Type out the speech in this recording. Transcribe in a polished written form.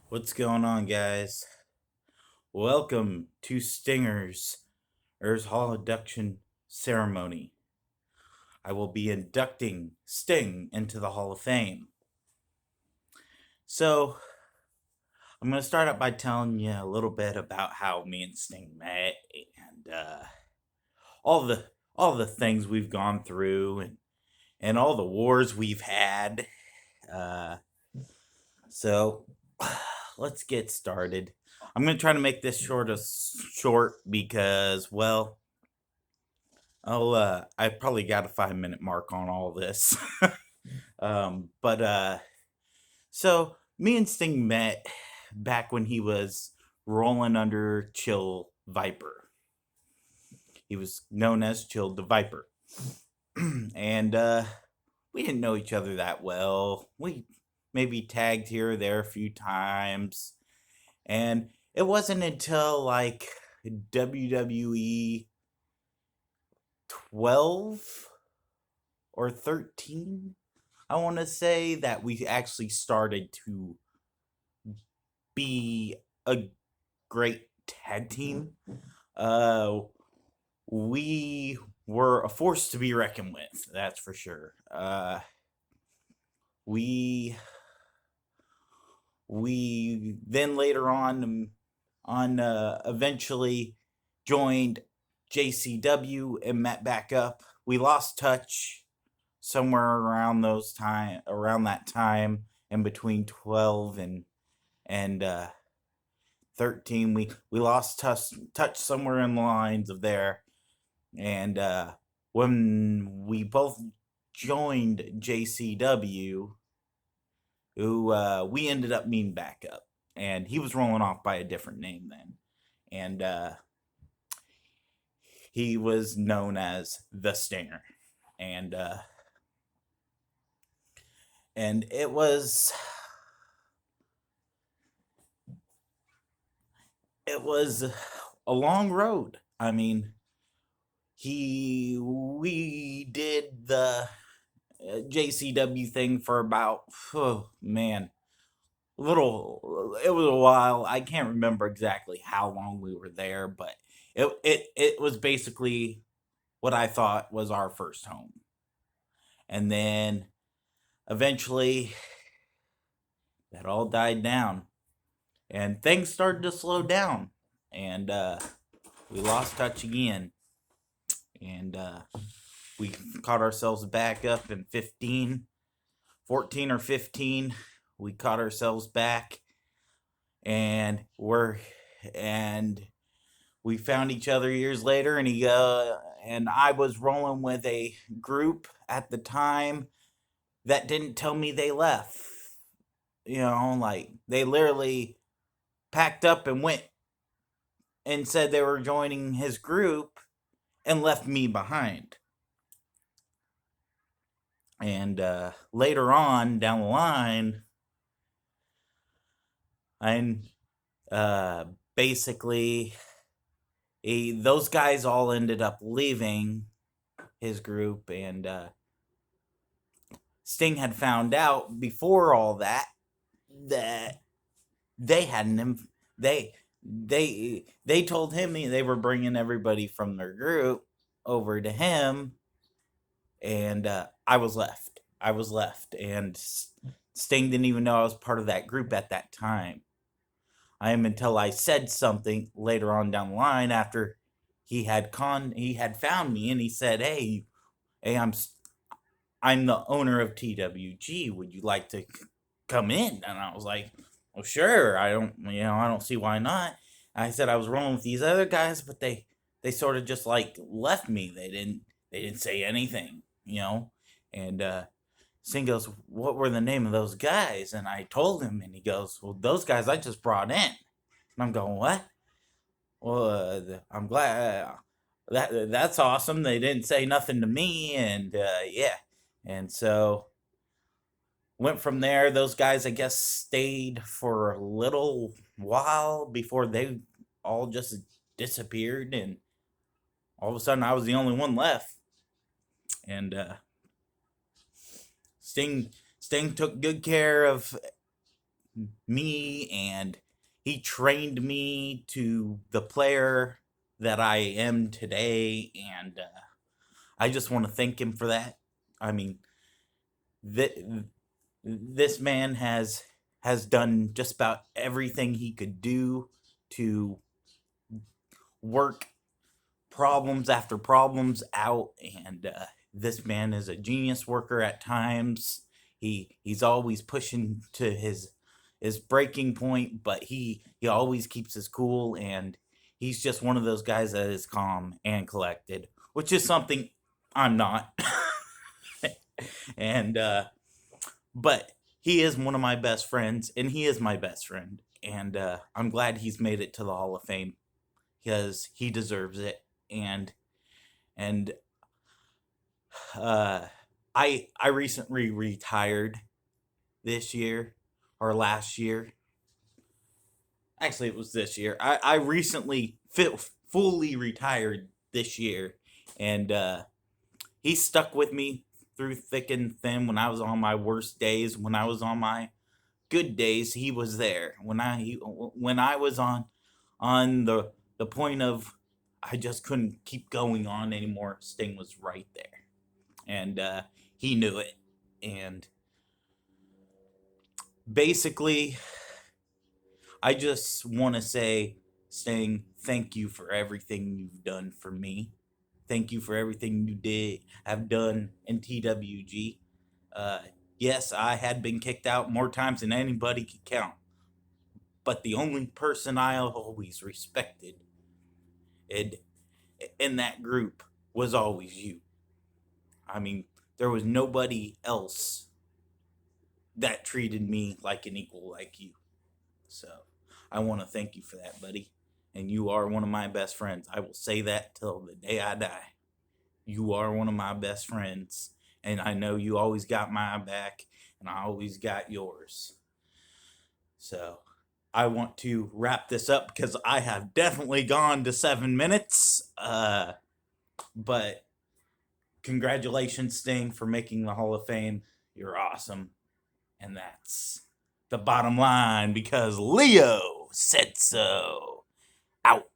What's going on, guys? Welcome to Stinger's Earth Hall induction ceremony. I will be inducting Sting into the Hall of Fame. So, I'm going to start out by telling you a little bit about how me and Sting met and all the all the things we've gone through and all the wars we've had. Uh, so, let's get started. I'm going to try to make this short because, well, I probably got a 5 minute mark on all this. But so me and Sting met back when he was rolling under Chill Viper. He was known as Chill the Viper. And we didn't know each other that well. We maybe tagged here or there a few times. And it wasn't until like WWE 12 or 13, I want to say, that we actually started to be a great tag team. Uh, we were a force to be reckoned with, that's for sure. We we then later on eventually joined JCW and met back up. We lost touch somewhere around that time, in between 12 and 13. We lost touch somewhere in the lines of there. And when we both joined JCW, who we ended up meeting back up, and he was rolling off by a different name then. And he was known as the Stinger. And and it was a long road. I mean, he we did the JCW thing for about, oh man, it was a while. I can't remember exactly how long we were there, but it was basically what I thought was our first home. And then eventually that all died down and things started to slow down, and we lost touch again. And we caught ourselves back up in 14 or 15. We caught ourselves back, and and we found each other years later. And I was rolling with a group at the time that didn't tell me they left. Like, they literally packed up and went and said they were joining his group and left me behind. And later on down the line, I uh, basically those guys all ended up leaving his group, and Sting had found out before all that they hadn't they they told him they were bringing everybody from their group over to him. And I was left. And Sting didn't even know I was part of that group at that time. I am until I said something later on down the line, after he had found me, and he said, "Hey, I'm the owner of TWG. Would you like to come in?" And I was like, "Well, sure. I don't see why not." I said I was rolling with these other guys, but they sort of just like left me. They didn't say anything. And Sting goes, "What were the name of those guys?" And I told him, and he goes, "Well, those guys I just brought in." And I'm going, "What?" Well, I'm glad. That's awesome. They didn't say nothing to me, and yeah. And so went from there. Those guys, I guess, stayed for a little while before they all just disappeared, and all of a sudden I was the only one left. And Sting took good care of me, and he trained me to the player that I am today, and I just want to thank him for that. I mean, th- this man has done just about everything he could do to work problems after problems out, and this man is a genius worker at times. He's always pushing to his breaking point, but he always keeps his cool, and he's just one of those guys that is calm and collected, which is something I'm not. And but he is one of my best friends, and he is my best friend, and I'm glad he's made it to the Hall of Fame because he deserves it. And uh, I recently retired this year or last year. Actually, it was this year. I recently fully retired this year, and he stuck with me through thick and thin. When I was on my worst days, when I was on my good days, he was there. When I was on the point of I just couldn't keep going on anymore, Sting was right there, and he knew it. And basically, I just want to say, Sting, thank you for everything you've done for me. Thank you for everything you did have done in TWG. Uh, yes, I had been kicked out more times than anybody could count, but the only person I always respected in, in that group was always you. I mean, there was nobody else that treated me like an equal like you. So I want to thank you for that, buddy. And you are one of my best friends. I will say that till the day I die. You are one of my best friends. And I know you always got my back, and I always got yours. So I want to wrap this up because I have definitely gone to 7 minutes. But congratulations, Sting, for making the Hall of Fame. You're awesome. And that's the bottom line because Leo said so. Out.